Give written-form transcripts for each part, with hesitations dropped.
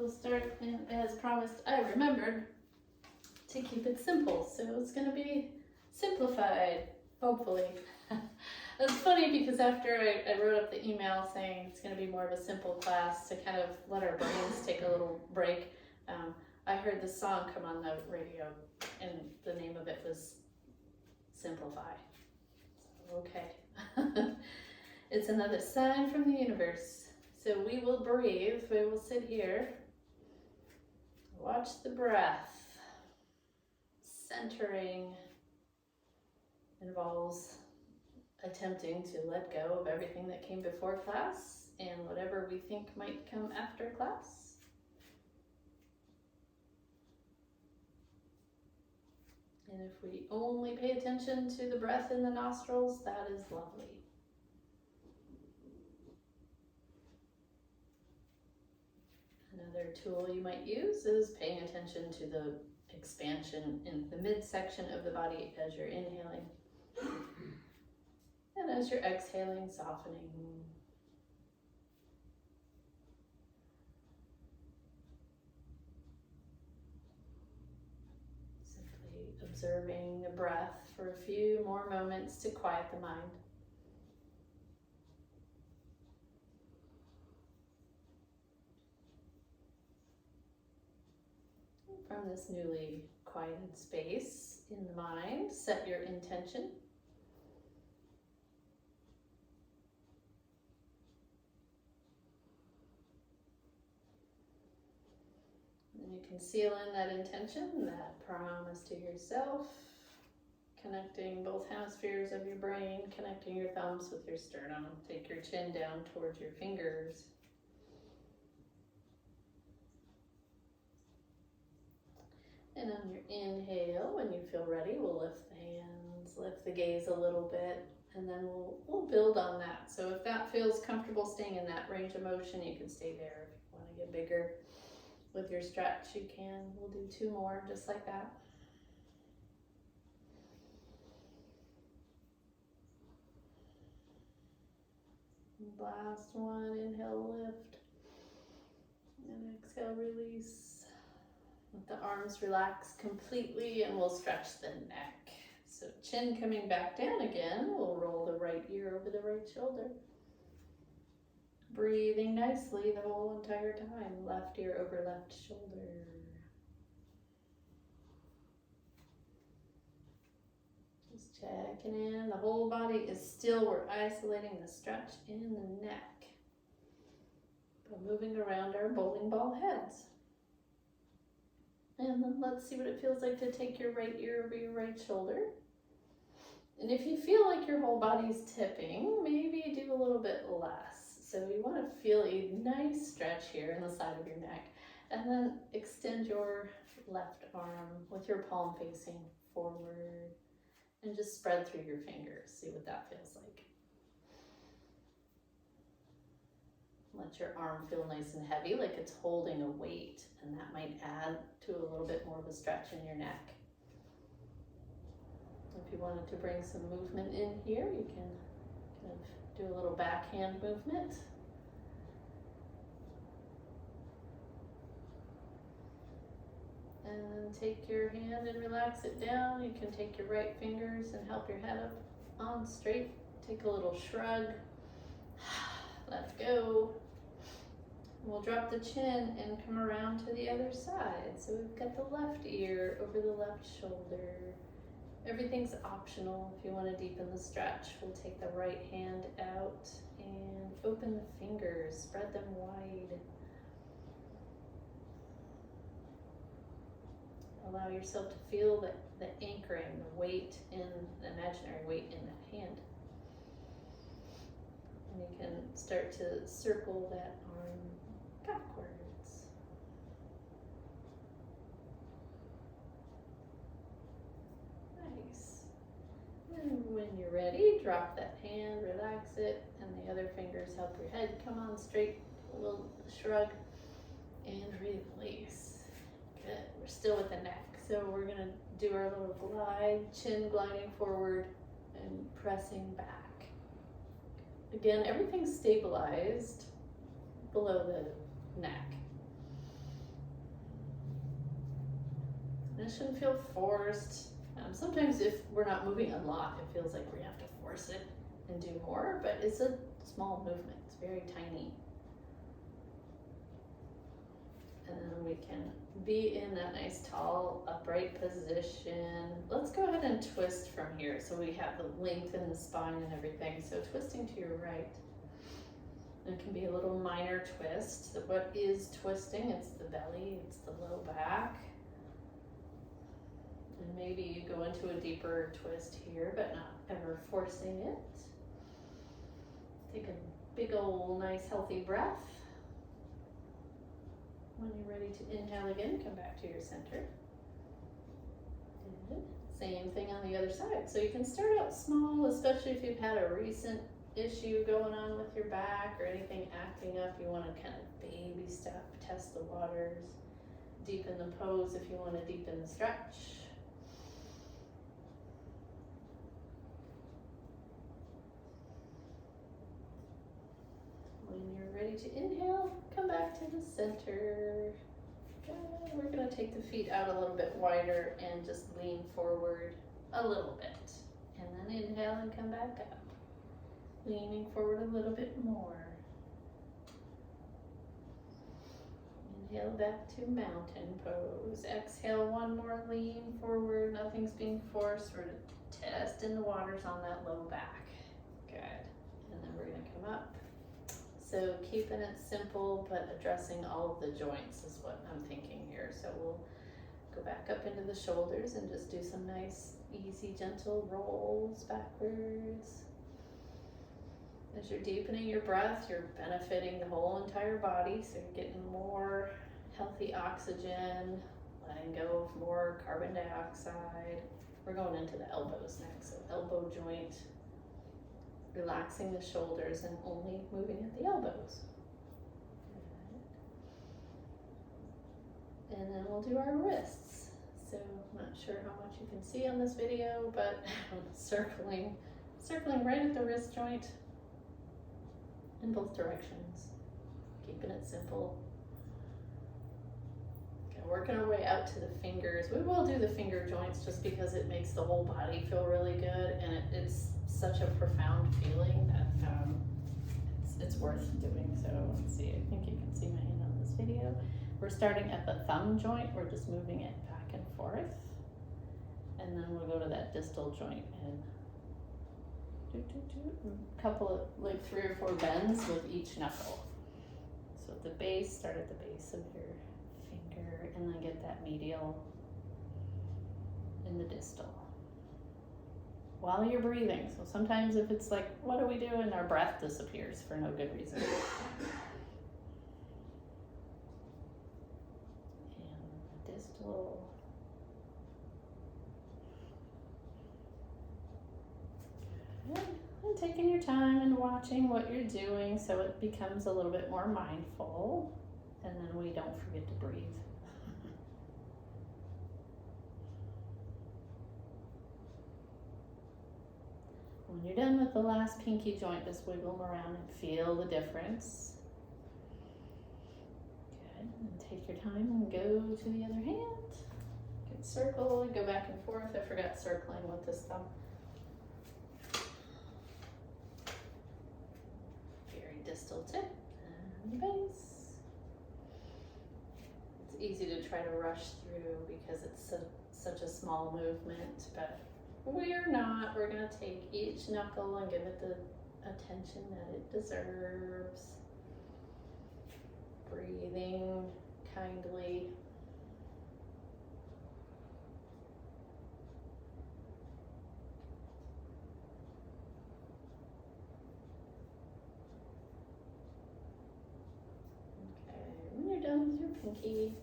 we'll start, and as promised, I remembered to keep it simple. So it's going to be simplified, hopefully. It's funny because after I wrote up the email saying it's going to be more of a simple class to kind of let our brains take a little break, I heard this song come on the radio, and the name of it was Simplify. So, okay. It's another sign from the universe. So we will breathe. We will sit here. Watch the breath. Centering involves attempting to let go of everything that came before class and whatever we think might come after class. And if we only pay attention to the breath in the nostrils, that is lovely. Another tool you might use is paying attention to the expansion in the midsection of the body as you're inhaling. And as you're exhaling, softening. Simply observing the breath for a few more moments to quiet the mind. From this newly quieted space in the mind, set your intention. And you can seal in that intention, that promise to yourself, connecting both hemispheres of your brain, connecting your thumbs with your sternum. Take your chin down towards your fingers. And on your inhale, when you feel ready, we'll lift the hands, lift the gaze a little bit, and then we'll build on that. So if that feels comfortable staying in that range of motion, you can stay there. If you want to get bigger with your stretch, you can. We'll do 2 more just like that. Last one, inhale, lift, and exhale, release. Let the arms relax completely and we'll stretch the neck. So chin coming back down again, we'll roll the right ear over the right shoulder. Breathing nicely the whole entire time, left ear over left shoulder. Just checking in, the whole body is still, we're isolating the stretch in the neck. But moving around our bowling ball heads. And then let's see what it feels like to take your right ear over your right shoulder. And if you feel like your whole body's tipping, maybe do a little bit less. So you want to feel a nice stretch here in the side of your neck. And then extend your left arm with your palm facing forward. And just spread through your fingers. See what that feels like. Let your arm feel nice and heavy, like it's holding a weight, and that might add to a little bit more of a stretch in your neck. If you wanted to bring some movement in here, you can kind of do a little backhand movement. And take your hand and relax it down. You can take your right fingers and help your head up on straight. Take a little shrug. Let go. We'll drop the chin and come around to the other side. So we've got the left ear over the left shoulder. Everything's optional. If you want to deepen the stretch, we'll take the right hand out and open the fingers, spread them wide. Allow yourself to feel the anchoring, the weight in, the imaginary weight in that hand. And you can start to circle that arm backwards. Nice. And when you're ready, drop that hand, relax it, and the other fingers help your head come on straight. A little shrug and release. Good. We're still with the neck. So we're going to do our little glide, chin gliding forward and pressing back. Again, everything's stabilized below the neck. And it shouldn't feel forced. Sometimes if we're not moving a lot, it feels like we have to force it and do more, but it's a small movement. It's very tiny. And then we can be in that nice tall upright position. Let's go ahead and twist from here so we have the length in the spine and everything. So twisting to your right. It can be a little minor twist. So what is twisting? It's the belly, it's the low back. And maybe you go into a deeper twist here, but not ever forcing it. Take a big old nice healthy breath. When you're ready to inhale again, come back to your center. Good. Same thing on the other side. So you can start out small, especially if you've had a recent issue going on with your back or anything acting up. You want to kind of baby step, test the waters, deepen the pose if you want to deepen the stretch. When you're ready to inhale, come back to the center. Good. We're going to take the feet out a little bit wider and just lean forward a little bit. And then inhale and come back up. Leaning forward a little bit more. Inhale back to mountain pose. Exhale, one more lean forward. Nothing's being forced. We're testing the waters on that low back. Good. And then we're going to come up. So keeping it simple, but addressing all of the joints is what I'm thinking here. So we'll go back up into the shoulders and just do some nice, easy, gentle rolls backwards. As you're deepening your breath, you're benefiting the whole entire body. So you're getting more healthy oxygen, letting go of more carbon dioxide. We're going into the elbows next. So elbow joint. Relaxing the shoulders and only moving at the elbows. Good. And then we'll do our wrists. So I'm not sure how much you can see on this video, but I'm circling right at the wrist joint in both directions. Keeping it simple. Okay, working our way out to the fingers. We will do the finger joints just because it makes the whole body feel really good, and it's such a profound feeling that it's worth doing. So let's see, I think you can see my hand on this video. We're starting at the thumb joint. We're just moving it back and forth. And then we'll go to that distal joint and a couple of, like 3 or 4 bends with each knuckle. So at the base, start at the base of your finger and then get that medial in the distal. While you're breathing. So sometimes if it's like, what do we do? And our breath disappears for no good reason. And distal. Good. And taking your time and watching what you're doing so it becomes a little bit more mindful. And then we don't forget to breathe. When you're done with the last pinky joint, just wiggle them around and feel the difference. Good. And take your time and go to the other hand. Good. Circle and go back and forth. I forgot circling with this thumb. Very distal tip and the base. It's easy to try to rush through because it's such a small movement, but we're not. We're going to take each knuckle and give it the attention that it deserves. Breathing kindly. Okay, when you're done with your pinky,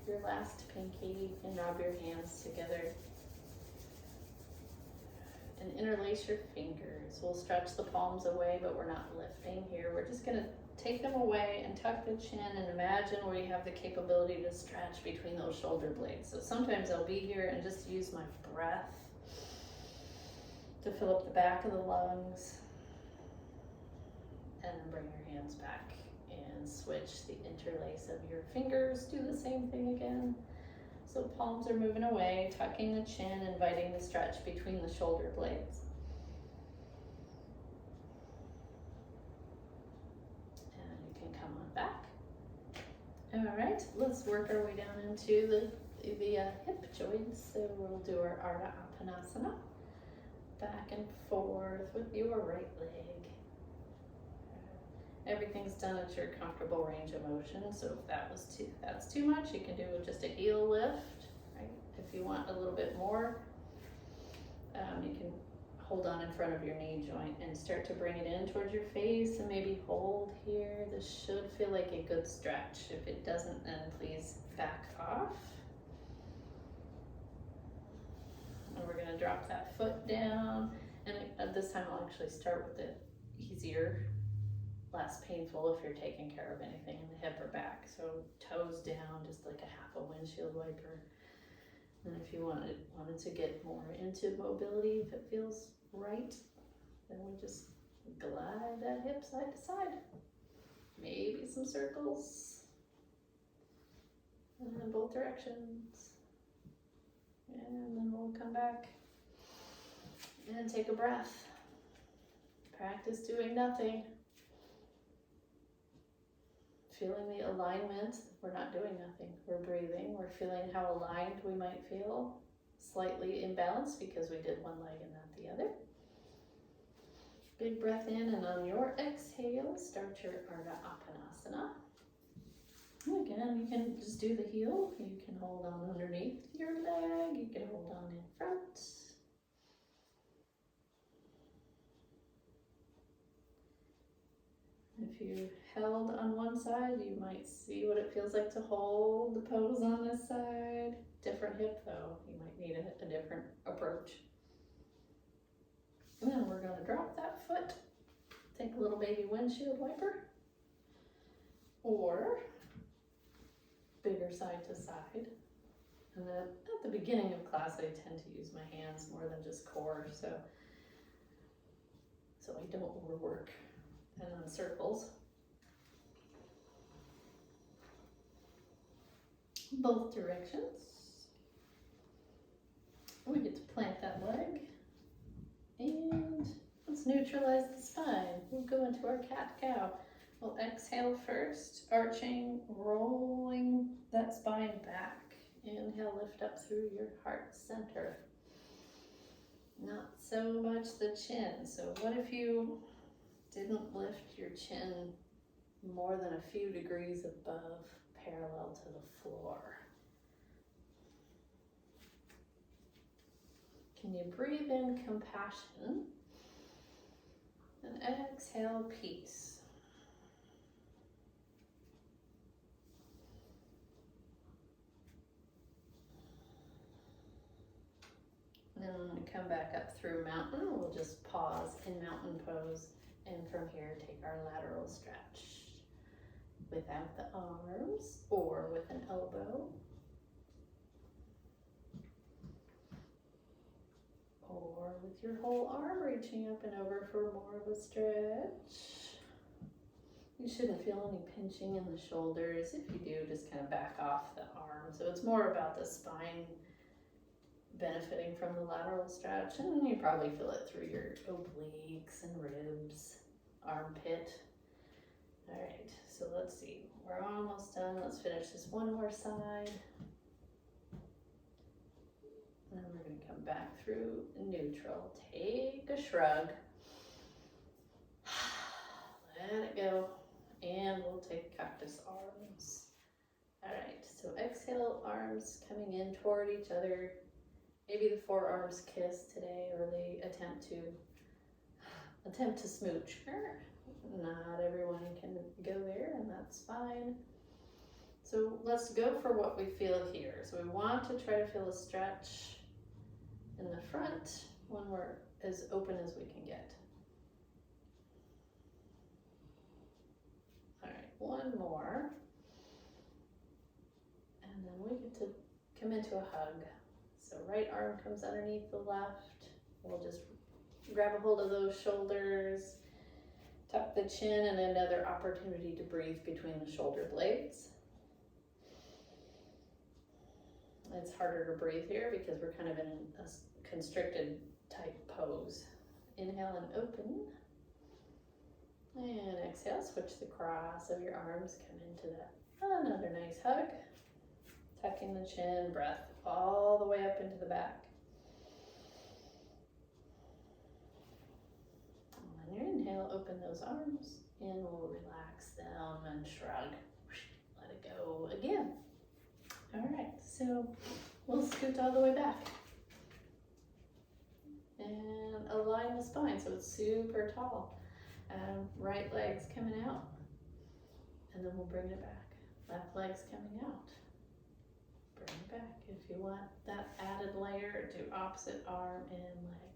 your last pinky, you can rub your hands together. And interlace your fingers. We'll stretch the palms away, but we're not lifting here. We're just going to take them away and tuck the chin and imagine where you have the capability to stretch between those shoulder blades. So sometimes I'll be here and just use my breath to fill up the back of the lungs. And then bring your hands back and switch the interlace of your fingers. Do the same thing again. So palms are moving away, tucking the chin, inviting the stretch between the shoulder blades. And you can come on back. All right, let's work our way down into the hip joints. So we'll do our Ardha Uttanasana. Back and forth with your right leg. Everything's done at your comfortable range of motion. So if that's too much, you can do just a heel lift. Right? If you want a little bit more, you can hold on in front of your knee joint and start to bring it in towards your face and maybe hold here. This should feel like a good stretch. If it doesn't, then please back off. And we're going to drop that foot down. And this time I'll actually start with the easier, less painful if you're taking care of anything in the hip or back. So toes down, just like a half a windshield wiper. And if you wanted to get more into mobility, if it feels right, then we just glide that hip side to side. Maybe some circles. And then both directions. And then we'll come back and take a breath. Practice doing nothing. Feeling the alignment. We're not doing nothing. We're breathing. We're feeling how aligned we might feel. Slightly imbalanced because we did one leg and not the other. Big breath in, and on your exhale, start your Ardha Uttanasana. Again, you can just do the heel. You can hold on underneath your leg. You can hold on in front. If you held on one side, you might see what it feels like to hold the pose on this side. Different hip though, you might need a different approach. And then we're going to drop that foot. Take a little baby windshield wiper. Or bigger side to side. And then at the beginning of class, I tend to use my hands more than just core, so I don't overwork. And then circles. Both directions. We get to plant that leg. And let's neutralize the spine. We'll go into our cat-cow. We'll exhale first, arching, rolling that spine back. Inhale, lift up through your heart center. Not so much the chin. So what if you didn't lift your chin more than a few degrees above, parallel to the floor? Can you breathe in compassion and exhale peace? Then when we come back up through mountain, we'll just pause in mountain pose. And from here, take our lateral stretch without the arms or with an elbow. Or with your whole arm reaching up and over for more of a stretch. You shouldn't feel any pinching in the shoulders. If you do, just kind of back off the arm. So it's more about the spine benefiting from the lateral stretch, and you probably feel it through your obliques and ribs, armpit. All right, so let's see. We're almost done. Let's finish this one more side. And then we're going to come back through neutral. Take a shrug. Let it go. And we'll take cactus arms. All right, so exhale, arms coming in toward each other. Maybe the forearms kiss today, or they attempt to smooch. Not everyone can go there, and that's fine. So let's go for what we feel here. So we want to try to feel a stretch in the front when we're as open as we can get. All right, one more. And then we get to come into a hug. So right arm comes underneath the left. We'll just grab a hold of those shoulders, tuck the chin, and another opportunity to breathe between the shoulder blades. It's harder to breathe here because we're kind of in a constricted type pose. Inhale and open. And exhale, switch the cross of your arms, come into that. Another nice hug. Tucking the chin, breath all the way up into the back. On your inhale, open those arms and we'll relax them and shrug. Let it go again. All right, so we'll scoot all the way back. And align the spine so it's super tall. Right leg's coming out. And then we'll bring it back. Left leg's coming out. Bring it back. If you want that added layer, do opposite arm and leg.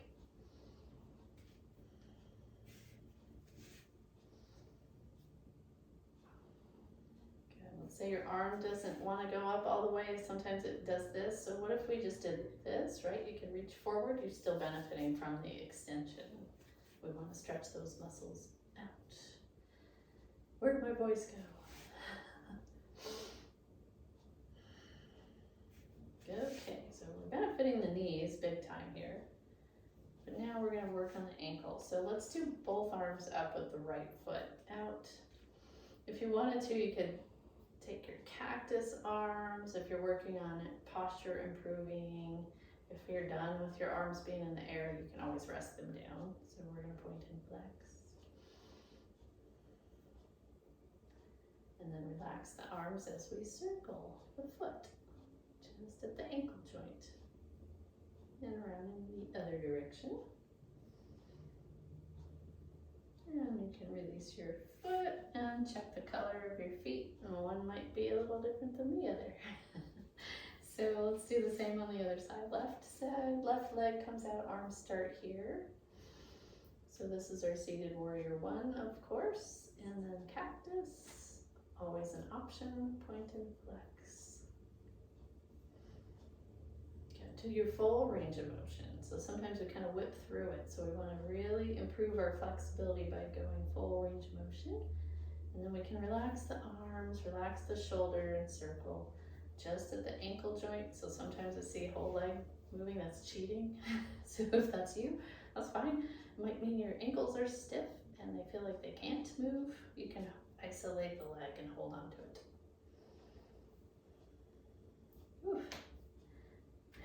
Good. Let's say your arm doesn't want to go up all the way. Sometimes it does this. So what if we just did this, right? You can reach forward. You're still benefiting from the extension. We want to stretch those muscles out. Where do my boys go? Okay, so we're benefiting the knees big time here. But now we're going to work on the ankles. So let's do both arms up with the right foot out. If you wanted to, you could take your cactus arms if you're working on it, posture improving. If you're done with your arms being in the air, you can always rest them down. So we're going to point and flex. And then relax the arms as we circle the foot. Just at the ankle joint. And around in the other direction. And you can release your foot and check the color of your feet. And one might be a little different than the other. So let's do the same on the other side. Left side, left leg comes out, arms start here. So this is our seated warrior one, of course. And then cactus, always an option, point and flex. To your full range of motion. So sometimes we kind of whip through it. So we want to really improve our flexibility by going full range of motion. And then we can relax the arms, relax the shoulder and circle just at the ankle joint. So sometimes I see a whole leg moving, that's cheating. So if that's you, that's fine. It might mean your ankles are stiff and they feel like they can't move. You can isolate the leg and hold on to it. Whew.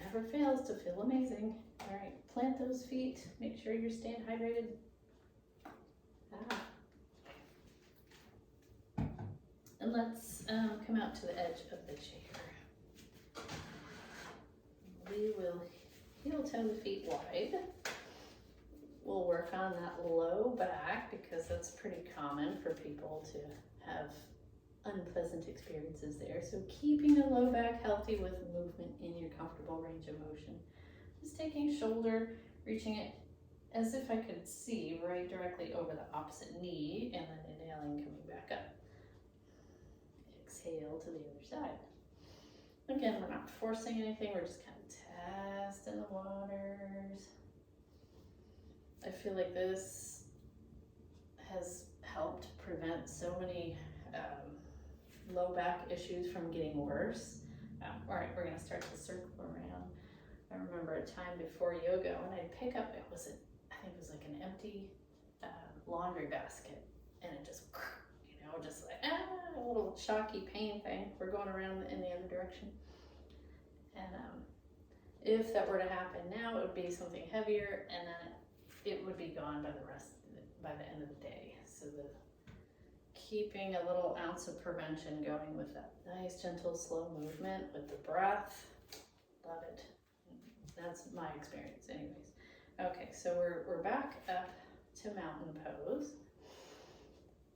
Never fails to feel amazing. All right, plant those feet. Make sure you're staying hydrated. And let's come out to the edge of the chair. We will heel toe the feet wide. We'll work on that low back because that's pretty common for people to have unpleasant experiences there. So keeping the low back healthy with movement in your comfortable range of motion. Just taking shoulder, reaching it as if I could see right directly over the opposite knee and then inhaling, coming back up. Exhale to the other side. Again, we're not forcing anything, we're just kind of testing the waters. I feel like this has helped prevent so many low back issues from getting worse. All right, we're gonna start to circle around. I remember a time before yoga when I'd pick up, I think it was like an empty laundry basket, and it just, just like, a little shocky pain thing. We're going around in the other direction. And if that were to happen now, it would be something heavier, and then it would be gone by the end of the day. So keeping a little ounce of prevention going with that nice, gentle, slow movement with the breath. Love it. That's my experience anyways. Okay, so we're back up to mountain pose.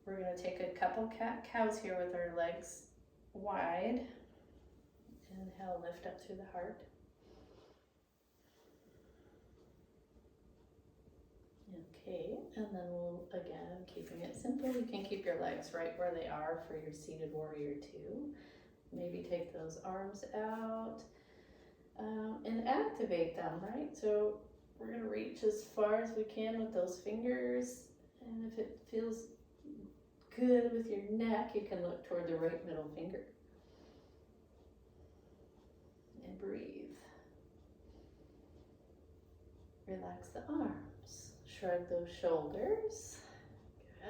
We're going to take a couple cat-cows here with our legs wide. Inhale, lift up through the heart. Okay, and then we'll, again, keeping it simple, you can keep your legs right where they are for your seated warrior two. Maybe take those arms out and activate them, right? So we're going to reach as far as we can with those fingers, and if it feels good with your neck, you can look toward the right middle finger. And and breathe. Relax the arms. Shrug those shoulders.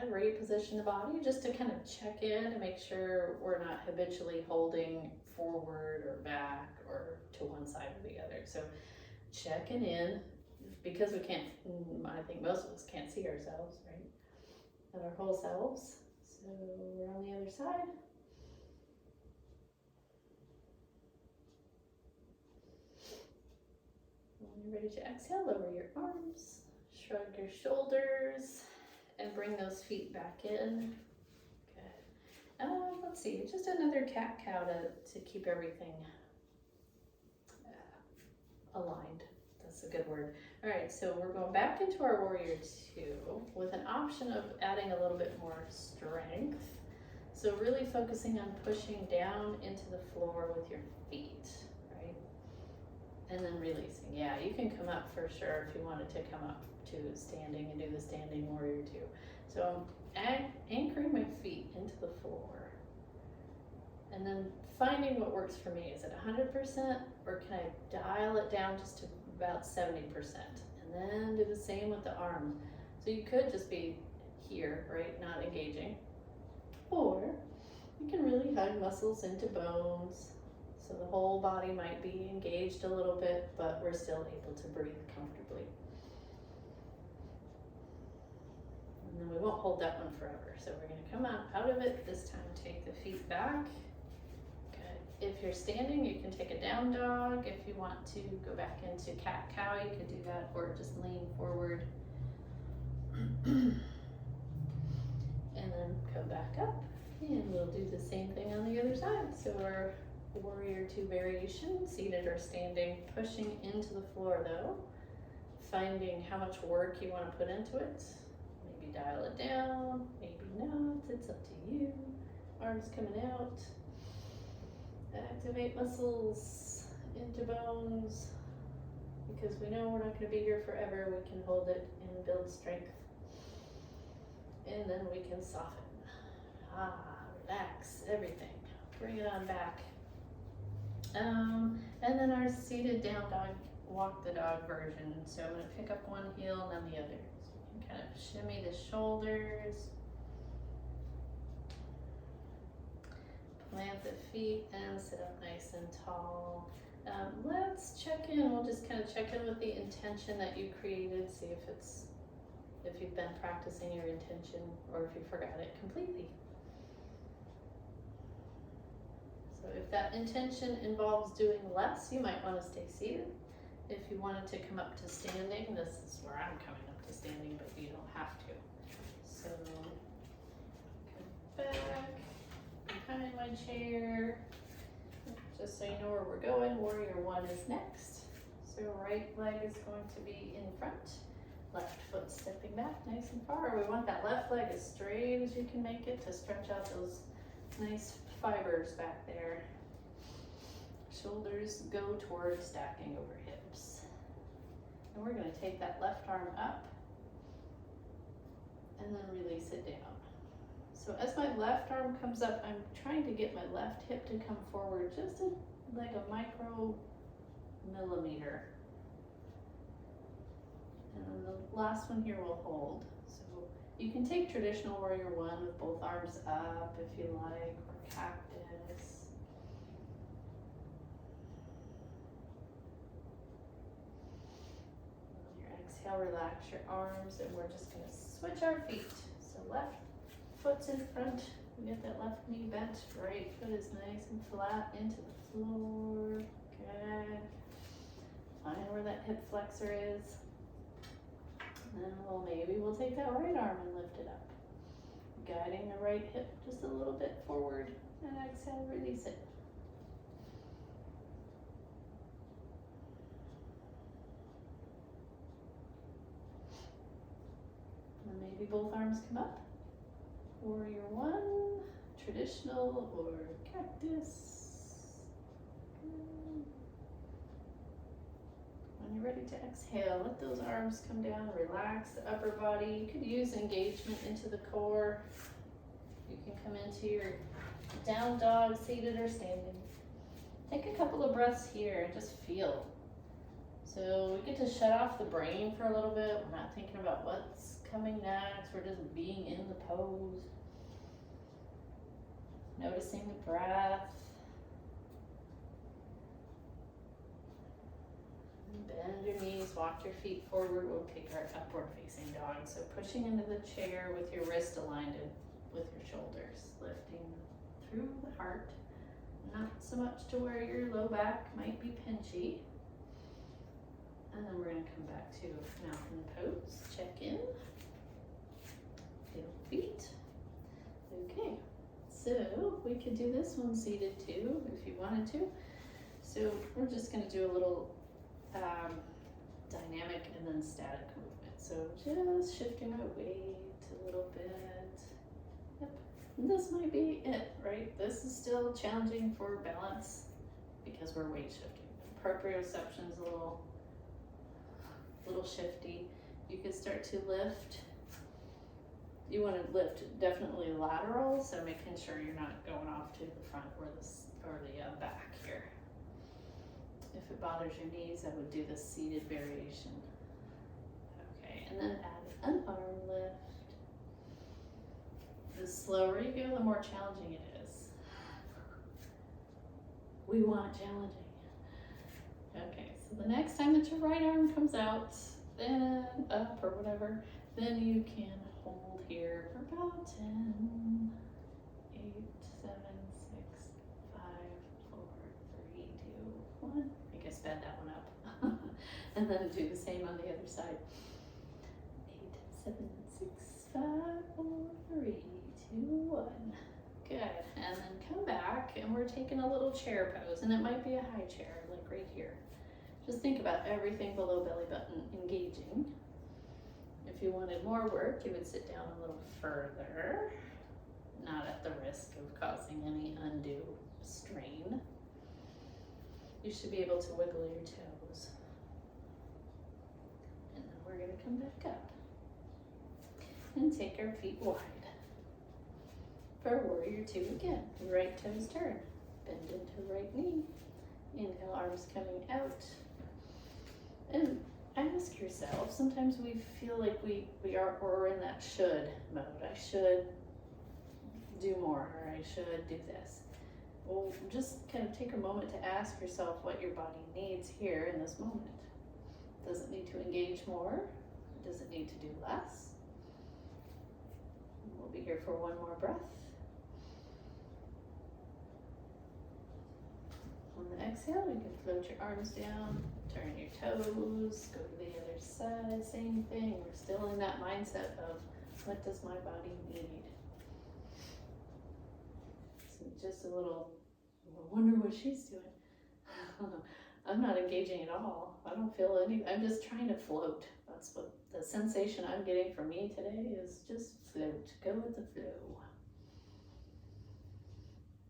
Good. Reposition the body just to kind of check in and make sure we're not habitually holding forward or back or to one side or the other. So checking in, because we can't, I think most of us can't see ourselves, right? And our whole selves. So we're on the other side. When you're ready to exhale, lower your arms, shrug your shoulders, and bring those feet back in. Good. Let's see, just another cat-cow to keep everything aligned. That's a good word. All right, so we're going back into our warrior two with an option of adding a little bit more strength. So really focusing on pushing down into the floor with your feet, right? And then releasing. Yeah, you can come up for sure if you wanted to come up to standing and do the standing warrior two. So I'm anchoring my feet into the floor and then finding what works for me. Is it 100% or can I dial it down just to about 70%? And then do the same with the arms. So you could just be here, right, not engaging. Or you can really hug muscles into bones. So the whole body might be engaged a little bit, but we're still able to breathe comfortably. And then we won't hold that one forever. So we're gonna come out of it. This time take the feet back. Good. If you're standing, you can take a down dog. If you want to go back into cat-cow, you could do that, or just lean forward. And then come back up. And we'll do the same thing on the other side. So our warrior two variation, seated or standing, pushing into the floor though, finding how much work you want to put into it. Maybe dial it down, maybe not, it's up to you. Arms coming out. Activate muscles into bones, because we know we're not going to be here forever. We can hold it and build strength. And then we can soften. Relax everything. Bring it on back. And then our seated down dog, walk the dog version. So I'm going to pick up one heel and then the other. So you can kind of shimmy the shoulders. Plant the feet and sit up nice and tall. Let's check in. We'll just kind of check in with the intention that you created. See if you've been practicing your intention or if you forgot it completely. So if that intention involves doing less, you might want to stay seated. If you wanted to come up to standing, this is where I'm coming up to standing, but you don't have to. So come back behind my chair. Just so you know where we're going, warrior one is next. So right leg is going to be in front. Left foot stepping back nice and far. We want that left leg as straight as you can make it to stretch out those nice fibers back there. Shoulders go towards stacking over hips. And we're going to take that left arm up and then release it down. So as my left arm comes up, I'm trying to get my left hip to come forward just like a micro millimeter. And then the last one here will hold. So you can take traditional warrior one with both arms up if you like, or cactus. On your exhale, relax your arms, and we're just going to switch our feet. So left foot's in front. We get that left knee bent. Right foot is nice and flat into the floor. Good. Find where that hip flexor is. And then maybe we'll take that right arm and lift it up. Guiding the right hip just a little bit forward. And exhale, release it. And maybe both arms come up. Warrior one, traditional, or cactus. Good. When you're ready to exhale, let those arms come down, relax the upper body. You could use engagement into the core. You can come into your down dog, seated or standing. Take a couple of breaths here and just feel. So we get to shut off the brain for a little bit. We're not thinking about what's coming next. We're just being in the pose. Noticing the breath. Bend your knees, walk your feet forward. We'll take our upward facing dog. So pushing into the chair with your wrist aligned with your shoulders. Lifting through the heart. Not so much to where your low back might be pinchy. And then we're going to come back to mountain pose. Check in. Feel feet. Okay. So we could do this one seated too if you wanted to. So we're just going to do a little dynamic and then static movement. So just shifting my weight a little bit. Yep. And this might be it, right? This is still challenging for balance because we're weight shifting. Proprioception is a little shifty. You could start to lift. You want to lift definitely lateral, so making sure you're not going off to the front or the back here. If it bothers your knees, I would do the seated variation. Okay, and then add an arm lift. The slower you go, the more challenging it is. We want challenging. Okay, so the next time that your right arm comes out, then up or whatever, then you can hold here for about 10, 8, 7, 6, 5, 4, 3, 2, 1. I guess bend that one up. And then do the same on the other side. 8, 7, 6, 5, 4, 3, 2, 1. Good. And then come back and we're taking a little chair pose, and it might be a high chair, like right here. Just think about everything below belly button engaging. If you wanted more work, you would sit down a little further, not at the risk of causing any undue strain. You should be able to wiggle your toes. And then we're going to come back up and take our feet wide. For warrior two again. Right toes turn. Bend into right knee. Inhale, arms coming out. And ask yourself, sometimes we feel like we're in that should mode. I should do more, or I should do this. Well, just kind of take a moment to ask yourself what your body needs here in this moment. Does it need to engage more? Does it need to do less? We'll be here for one more breath. On the exhale, you can float your arms down, turn your toes, go to the other side, same thing. We're still in that mindset of what does my body need? So just a little, I wonder what she's doing. I'm not engaging at all. I don't feel any, I'm just trying to float. That's what the sensation I'm getting from me today is, just float, go with the flow.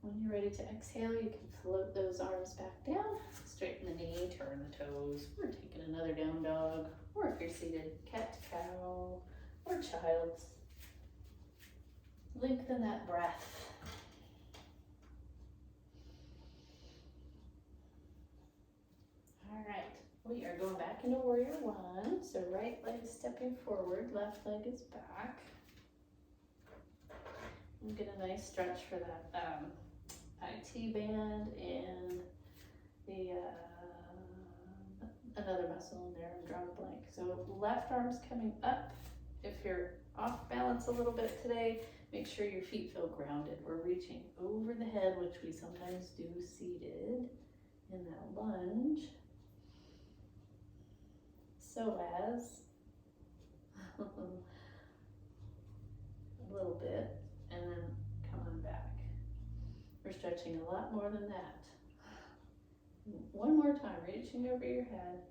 When you're ready to exhale, you can float those arms back down, straighten the knee, turn the toes, or taking another down dog, or if you're seated, cat, cow, or child's. Lengthen that breath. All right, we are going back into warrior one. So right leg stepping forward, left leg is back. And get a nice stretch for that IT band and the another muscle in there. I'm drawing a blank. So left arm's coming up. If you're off balance a little bit today, make sure your feet feel grounded. We're reaching over the head, which we sometimes do seated in that lunge, so as a little bit, and then come on back. We're stretching a lot more than that. One more time, reaching over your head.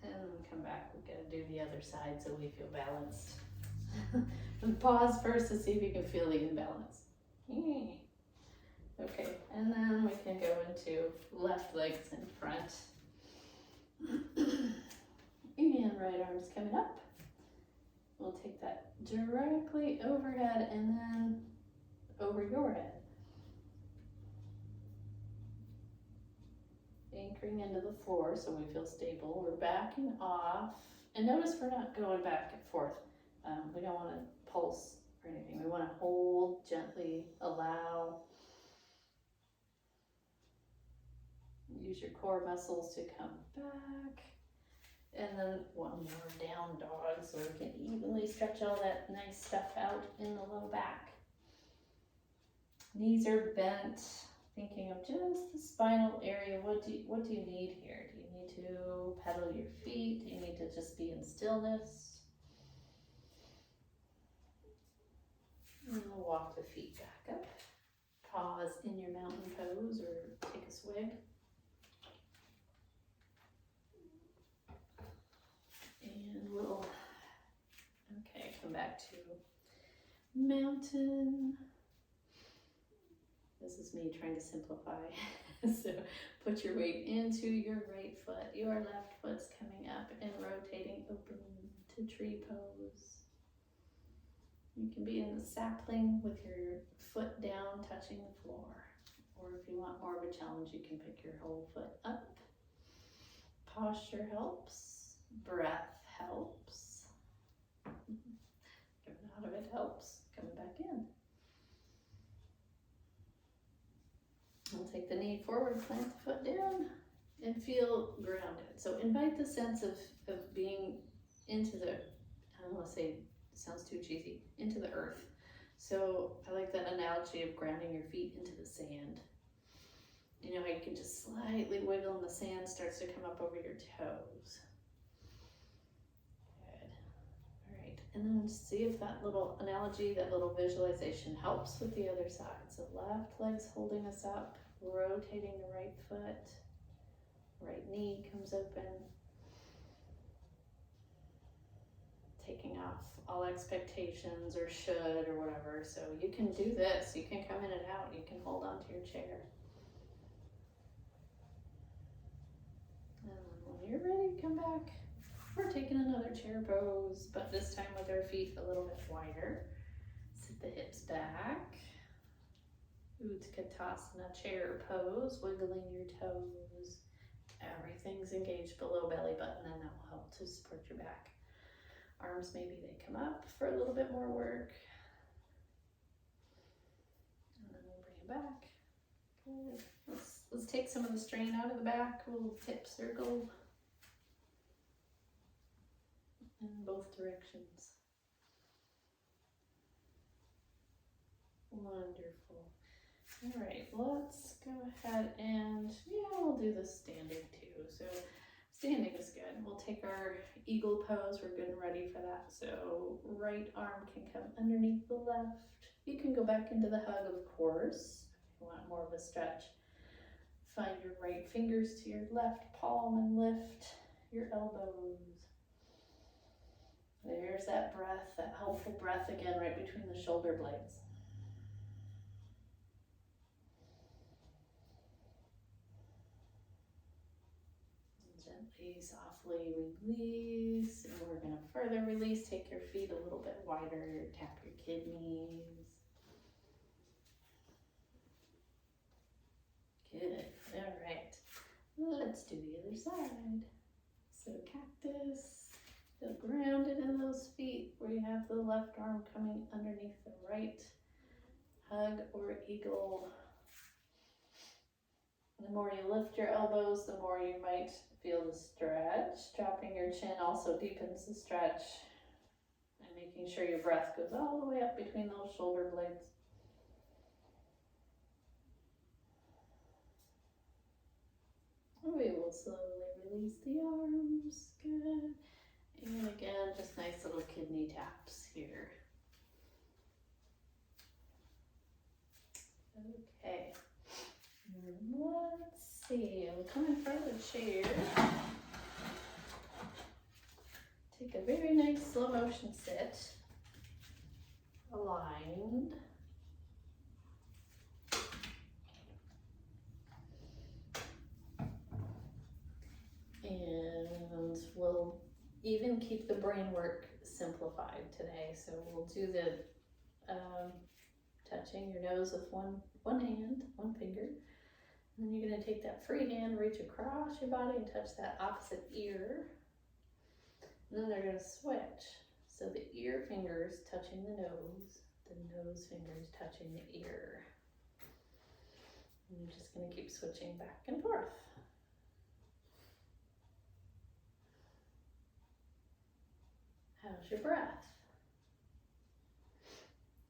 And then come back. We've got to do the other side so we feel balanced. And pause first to see if you can feel the imbalance. Okay, and then we can go into left legs in front. And right arm's coming up. We'll take that directly overhead and then over your head. anchoring into the floor so we feel stable. We're backing off. And notice we're not going back and forth. We don't want to pulse or anything. We want to hold, gently allow. Use your core muscles to come back. And then one more down dog so we can evenly stretch all that nice stuff out in the low back. Knees are bent. Thinking of just the spinal area. What do you need here? Do you need to pedal your feet? Do you need to just be in stillness? And we'll walk the feet back up. Pause in your mountain pose or take a swig. And we'll, okay, come back to mountain. This is me trying to simplify. So put your weight into your right foot. Your left foot's coming up and rotating open to tree pose. You can be in the sapling with your foot down touching the floor. Or if you want more of a challenge, you can pick your whole foot up. Posture helps. Breath helps. Coming out of it helps. Coming back in. We'll take the knee forward, plant the foot down, and feel grounded. So invite the sense of being into the, I don't want to say, it sounds too cheesy, into the earth. So I like that analogy of grounding your feet into the sand. You know how you can just slightly wiggle and the sand starts to come up over your toes. Good. All right, and then see if that little analogy, that little visualization helps with the other side. So left leg's holding us up, rotating the right foot, right knee comes open, taking off all expectations or should or whatever. So you can do this, you can come in and out, you can hold on to your chair. And when you're ready, come back. We're taking another chair pose, but this time with our feet a little bit wider. Sit the hips back. Utkatasana chair pose, wiggling your toes. Everything's engaged below belly button, and that will help to support your back. Arms, maybe they come up for a little bit more work. And then we'll bring it back. Good. Let's take some of the strain out of the back. We'll hip circle in both directions. Wonderful. All right, let's go ahead and, we'll do the standing too. So standing is good. We'll take our eagle pose. We're good and ready for that. So right arm can come underneath the left. You can go back into the hug, of course, if you want more of a stretch. Find your right fingers to your left palm and lift your elbows. There's that breath, that helpful breath again, right between the shoulder blades. Gently, softly release, and we're going to further release. Take your feet a little bit wider, tap your kidneys. Good, all right. Let's do the other side. So cactus, feel grounded in those feet where you have the left arm coming underneath the right. Hug or eagle. The more you lift your elbows, the more you might feel the stretch. Dropping your chin also deepens the stretch. And making sure your breath goes all the way up between those shoulder blades. We will slowly release the arms. Good. And again, just nice little kidney taps here. Okay. Let's see, we'll come in front of the chair. Take a very nice slow motion sit. Aligned. And we'll even keep the brain work simplified today. So we'll do the touching your nose with one hand, one finger. And then you're going to take that free hand, reach across your body and touch that opposite ear. And then they're going to switch. So the ear fingers touching the nose fingers touching the ear. And you're just going to keep switching back and forth. How's your breath?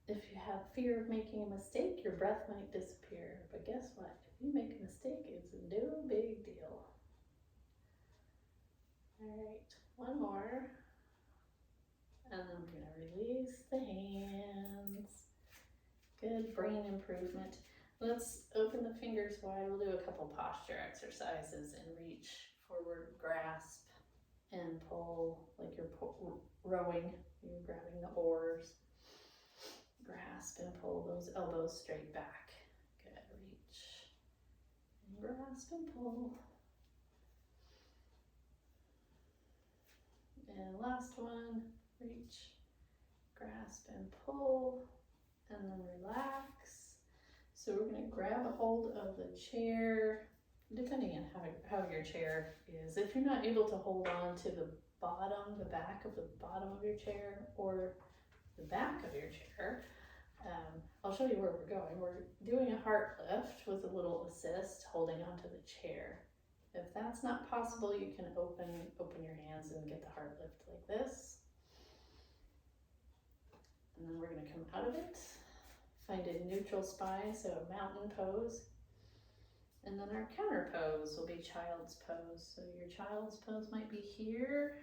If you have fear of making a mistake, your breath might disappear. But guess what? If you make a mistake, it's no big deal. All right, one more. And then we're going to release the hands. Good brain improvement. Let's open the fingers wide. We'll do a couple posture exercises and reach, forward, grasp, and pull like you're rowing. You're grabbing the oars. Grasp and pull those elbows straight back. Good, reach. And grasp and pull. And last one, reach, grasp and pull, and then relax. So we're going to grab a hold of the chair, depending on how your chair is. If you're not able to hold on to the back of the bottom of your chair or the back of your chair, I'll show you where we're going. We're doing a heart lift with a little assist, holding onto the chair. If that's not possible, you can open your hands and get the heart lift like this. And then we're going to come out of it, find a neutral spine, so a mountain pose. And then our counter pose will be child's pose. So your child's pose might be here,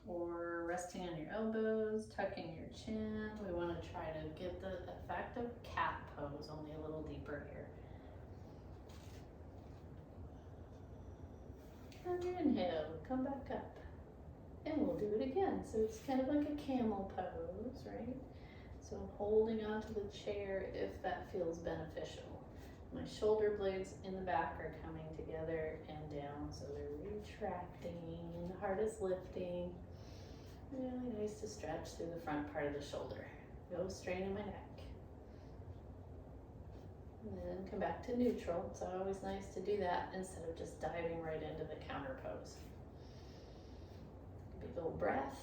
or resting on your elbows, tucking your chin. We want to try to get the effect of cat pose, only a little deeper here. On your inhale, come back up. And we'll do it again. So it's kind of like a camel pose, right? So I'm holding onto the chair if that feels beneficial. My shoulder blades in the back are coming together and down, so they're retracting, the heart is lifting. Really nice to stretch through the front part of the shoulder. No strain in my neck. And then come back to neutral. It's always nice to do that instead of just diving right into the counter pose. Big old breath.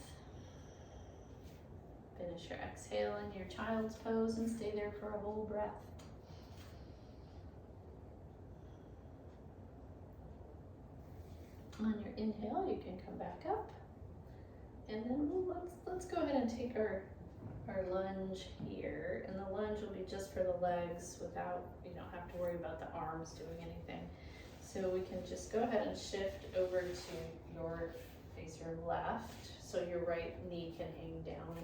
Finish your exhale in your child's pose and stay there for a whole breath. On your inhale, you can come back up. And then let's go ahead and take our lunge here. And the lunge will be just for the legs without, you don't have to worry about the arms doing anything. So we can just go ahead and shift over to face your left, so your right knee can hang down.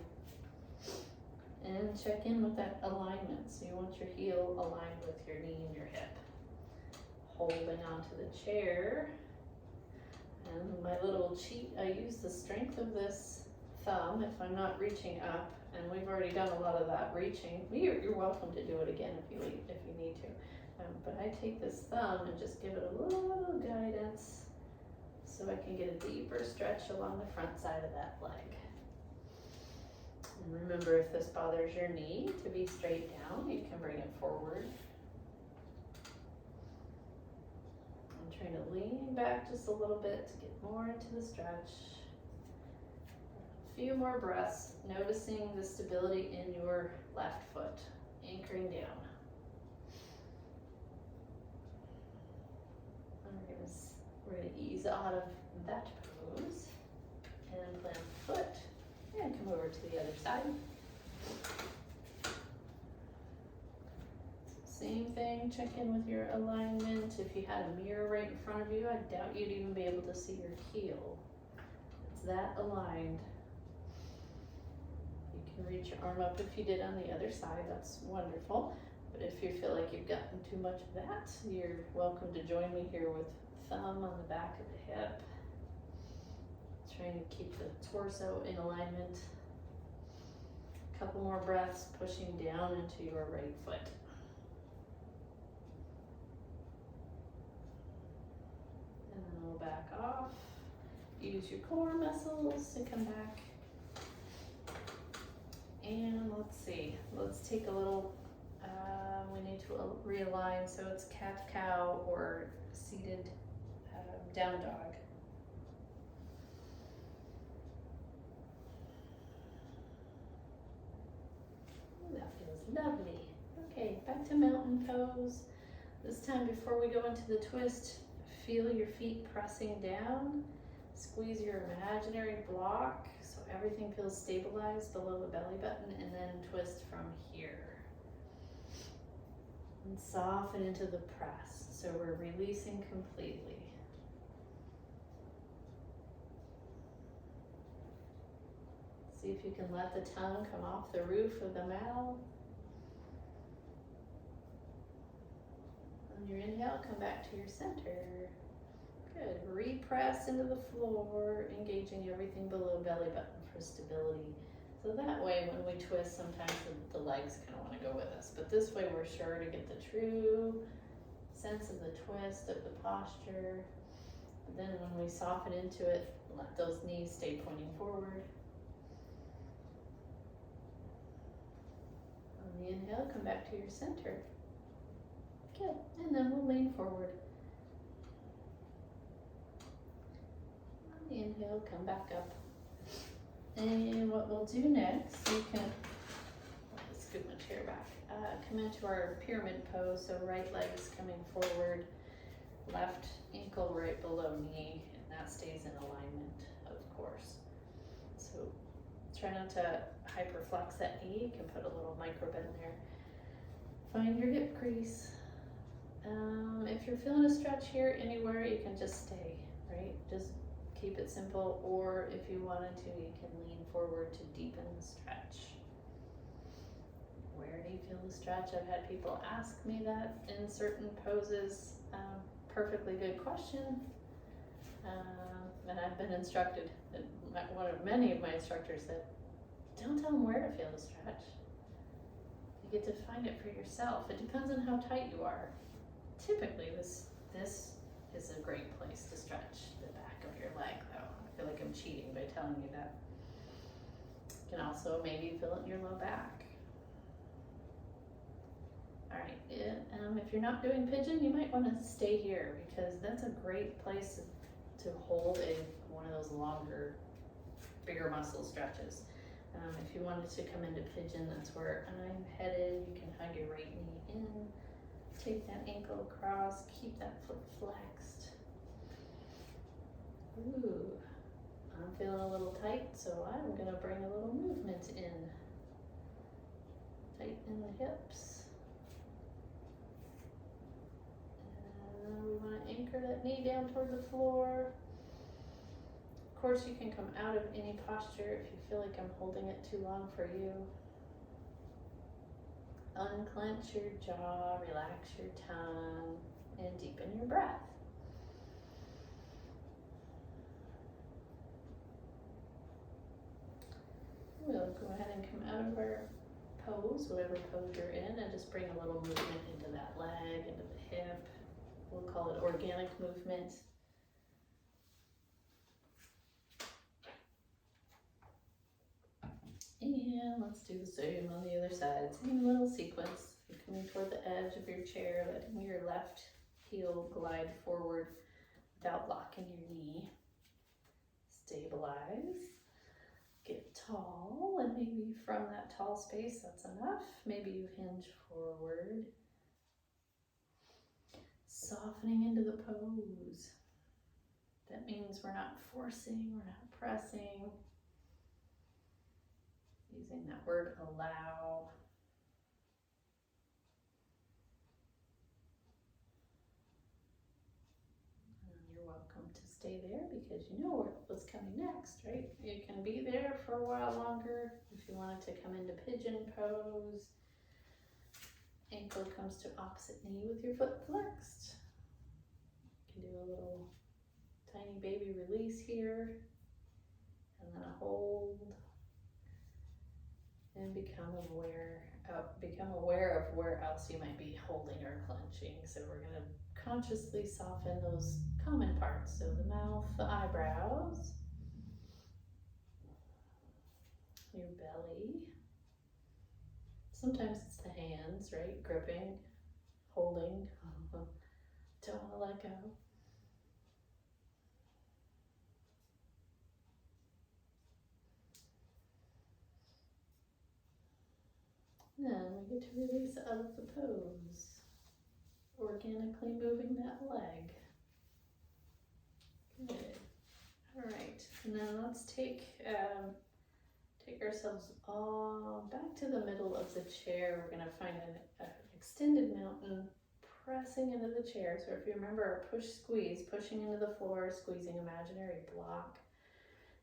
And check in with that alignment. So you want your heel aligned with your knee and your hip. Holding onto the chair. And my little cheat, I use the strength of this thumb if I'm not reaching up, and we've already done a lot of that reaching. You're welcome to do it again if you need to. But I take this thumb and just give it a little guidance so I can get a deeper stretch along the front side of that leg. And remember, if this bothers your knee, to be straight down, you can bring it forward. I'm trying to lean back just a little bit to get more into the stretch. A few more breaths, noticing the stability in your left foot, anchoring down. And we're going to ease out of that pose and plant the foot. And come over to the other side. Same thing, check in with your alignment. If you had a mirror right in front of you, I doubt you'd even be able to see your heel. It's that aligned. You can reach your arm up if you did on the other side, that's wonderful. But if you feel like you've gotten too much of that, you're welcome to join me here with thumb on the back of the hip. Trying to keep the torso in alignment. A couple more breaths, pushing down into your right foot. And then we'll back off. Use your core muscles to come back. And let's see, let's take a little, we need to realign so it's cat-cow or seated down dog. Ooh, that feels lovely. Okay, back to mountain pose. This time before we go into the twist, feel your feet pressing down. Squeeze your imaginary block so everything feels stabilized below the belly button, and then twist from here. And soften into the press, so we're releasing completely. See if you can let the tongue come off the roof of the mouth. On your inhale, come back to your center. Good. Repress into the floor, engaging everything below belly button for stability. So that way, when we twist, sometimes the legs kind of want to go with us. But this way, we're sure to get the true sense of the twist, of the posture. And then when we soften into it, let those knees stay pointing forward. On the inhale, come back to your center. Good. And then we'll lean forward. Inhale, come back up. And what we'll do next, you can scoot my chair back. Come into our pyramid pose, so right leg is coming forward, left ankle right below knee, and that stays in alignment, of course. So try not to hyperflex that knee. You can put a little micro bend there. Find your hip crease. If you're feeling a stretch here anywhere, you can just stay, right? Just keep it simple, or if you wanted to, you can lean forward to deepen the stretch. Where do you feel the stretch? I've had people ask me that in certain poses. Perfectly good question. And I've been instructed, many of my instructors said, don't tell them where to feel the stretch. You get to find it for yourself. It depends on how tight you are. Typically, this is a great place to stretch the back of your leg, though. I feel like I'm cheating by telling you that. You can also maybe feel it in your low back. All right, if you're not doing pigeon, you might want to stay here because that's a great place to hold one of those longer, bigger muscle stretches. If you wanted to come into pigeon, that's where I'm headed. You can hug your right knee in. Take that ankle across, keep that foot flexed. Ooh, I'm feeling a little tight, so I'm gonna bring a little movement in. Tighten the hips. And we wanna anchor that knee down toward the floor. Of course, you can come out of any posture if you feel like I'm holding it too long for you. Unclench your jaw, relax your tongue, and deepen your breath. We'll go ahead and come out of our pose, whatever pose you're in, and just bring a little movement into that leg, into the hip. We'll call it organic movement. And let's do the same on the other side. Same little sequence. You're coming toward the edge of your chair, letting your left heel glide forward without locking your knee. Stabilize. Get tall, and maybe from that tall space, that's enough. Maybe you hinge forward. Softening into the pose. That means we're not forcing, we're not pressing. Using that word allow. And you're welcome to stay there because you know what's coming next, right? You can be there for a while longer if you wanted to come into pigeon pose. Ankle comes to opposite knee with your foot flexed. You can do a little tiny baby release here, and then a hold. And become aware of where else you might be holding or clenching. So we're going to consciously soften those common parts. So the mouth, the eyebrows, your belly. Sometimes it's the hands, right? Gripping. holding. Don't want to let go. Then we get to release out of the pose, organically moving that leg. Good. All right, now let's take ourselves all back to the middle of the chair. We're gonna find an extended mountain, pressing into the chair. So if you remember our push squeeze, pushing into the floor, squeezing imaginary block,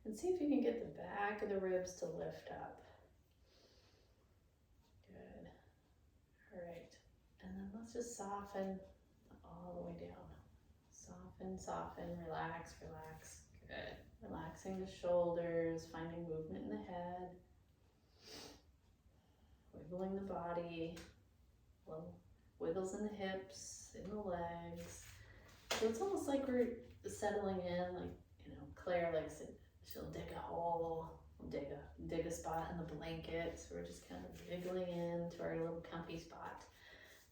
and see if you can get the back of the ribs to lift up. Good. All right, and then let's just soften all the way down. Soften, soften, relax, relax. Good. Relaxing the shoulders, finding movement in the head, wiggling the body, little wiggles in the hips, in the legs. So it's almost like we're settling in, like, you know, Claire likes it. She'll dig a hole, dig a spot in the blanket. So we're just kind of wiggling into our little comfy spot.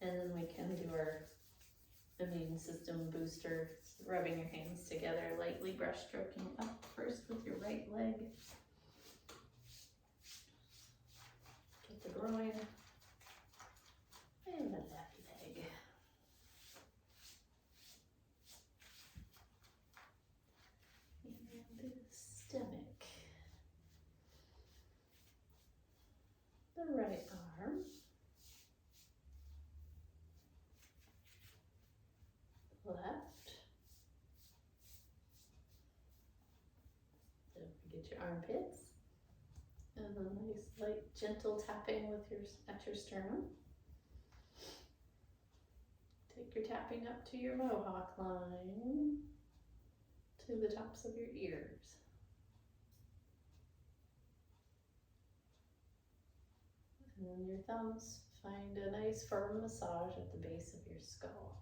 And then we can do our immune system booster, rubbing your hands together, lightly brush stroking up first with your right leg. Get the groin and the left leg. And the stomach. The right arm. Left. Don't forget your armpits. And a nice light gentle tapping with at your sternum. Take your tapping up to your mohawk line, to the tops of your ears. And then your thumbs find a nice firm massage at the base of your skull.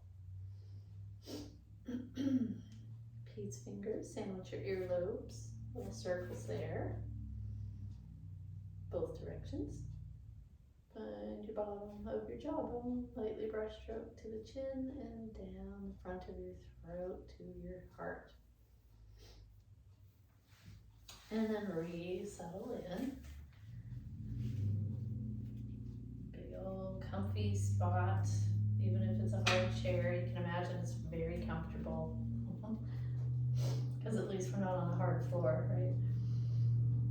Pete's fingers sandwich your earlobes, little circles there, both directions. Find your bottom of your jawbone, lightly brush stroke to the chin and down the front of your throat to your heart. And then re-settle in. Big old comfy spot. Even if it's a hard chair, you can imagine it's very comfortable. Because at least we're not on a hard floor, right?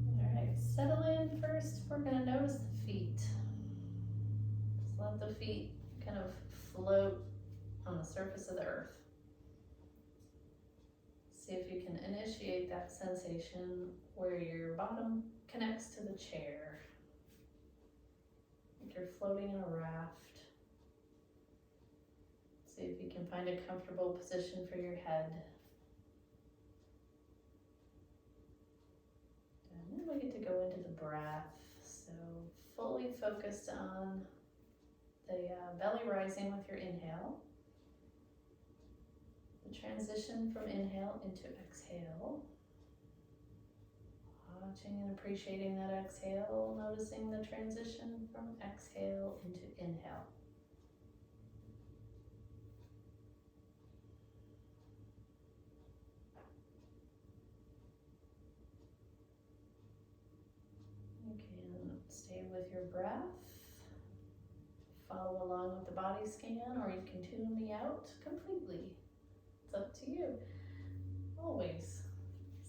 All right, settle in first. We're gonna notice the feet. Just let the feet kind of float on the surface of the earth. See if you can initiate that sensation where your bottom connects to the chair. Like you're floating in a raft. See if you can find a comfortable position for your head. And then we get to go into the breath. So fully focused on the belly rising with your inhale. The transition from inhale into exhale. Watching and appreciating that exhale, noticing the transition from exhale into inhale. You can stay with your breath, follow along with the body scan, or you can tune me out completely. It's up to you, always.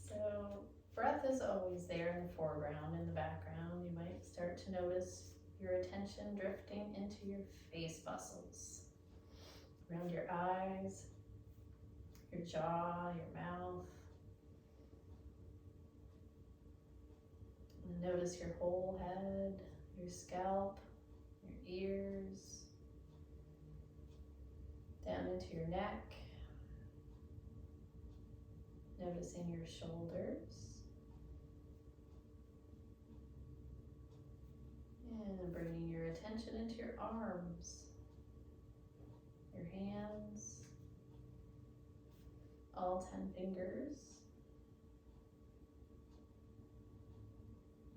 So breath is always there in the foreground, in the background. You might start to notice your attention drifting into your face muscles, around your eyes, your jaw, your mouth. And notice your whole head, your scalp, your ears, down into your neck. Noticing your shoulders. And bringing your attention into your arms, your hands, all 10 fingers.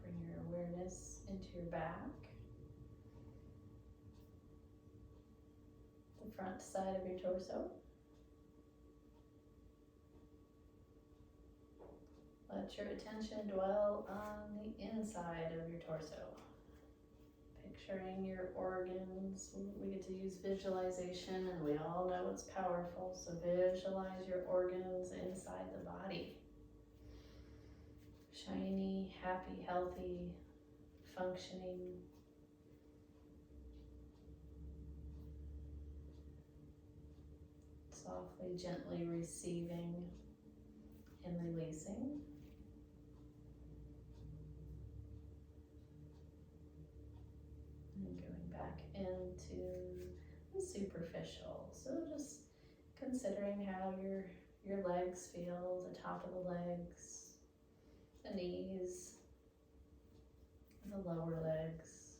Bring your awareness into your back, the the front side of your torso. Let your attention dwell on the inside of your torso. Picturing your organs. We get to use visualization, and we all know it's powerful, so visualize your organs inside the body. Shiny, happy, healthy, functioning. Softly, gently receiving and releasing. And going back into the superficial. So just considering how your legs feel, the top of the legs, the knees, the lower legs,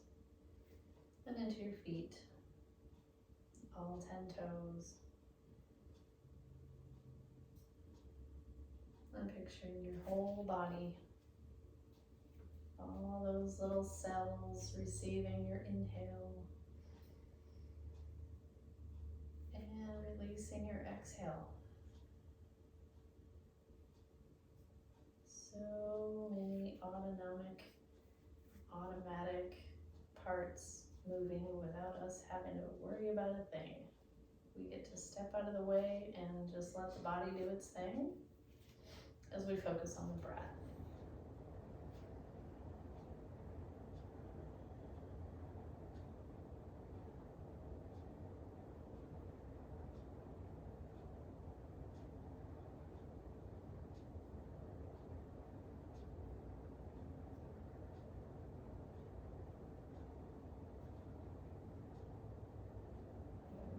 and into your feet, all 10 toes. And picturing your whole body, all those little cells receiving your inhale and releasing your exhale. So many automatic parts moving without us having to worry about a thing. We get to step out of the way and just let the body do its thing as we focus on the breath.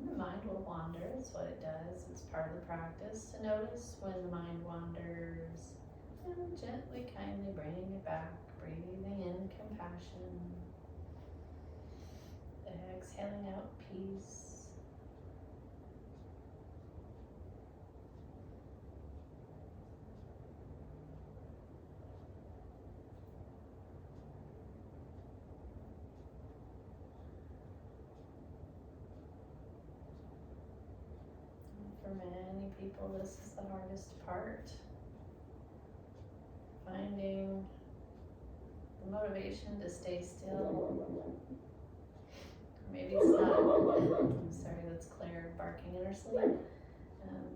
The mind will wander, it's what it does. It's part of the practice to notice when the mind wanders and gently, kindly bring it back, breathing in compassion, exhaling out peace. For many people, this is the hardest part. Finding the motivation to stay still. Maybe it's not, I'm sorry, that's Claire barking in her sleep.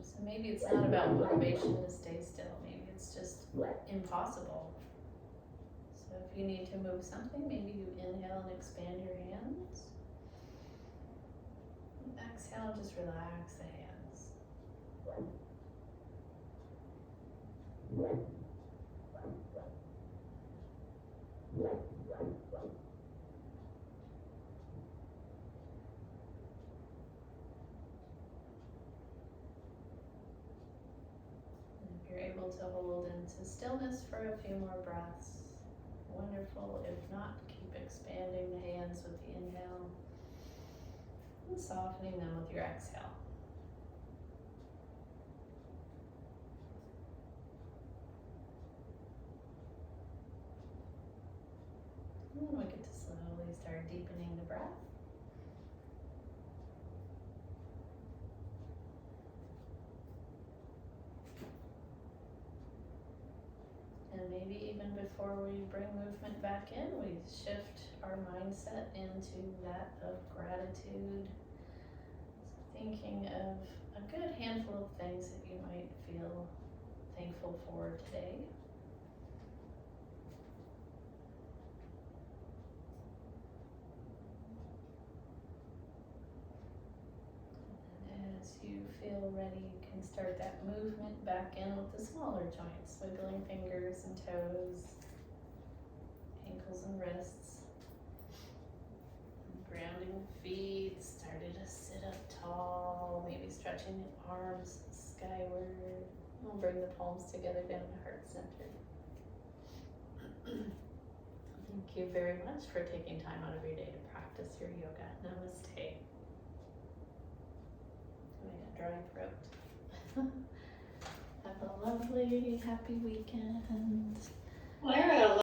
So maybe it's not about motivation to stay still. Maybe it's just impossible. So if you need to move something, maybe you inhale and expand your hands. And exhale, just relax the hands. If you're able to hold into stillness for a few more breaths, wonderful. If not, keep expanding the hands with the inhale and softening them with your exhale. And then we get to slowly start deepening the breath. And maybe even before we bring movement back in, we shift our mindset into that of gratitude. So thinking of a good handful of things that you might feel thankful for today. As you feel ready, you can start that movement back in with the smaller joints, wiggling fingers and toes, ankles and wrists, and grounding the feet, starting to sit up tall, maybe stretching the arms skyward. We'll bring the palms together down to heart center. Thank you very much for taking time out of your day to practice your yoga. Namaste. Dry throat. Have a lovely, happy weekend. Well,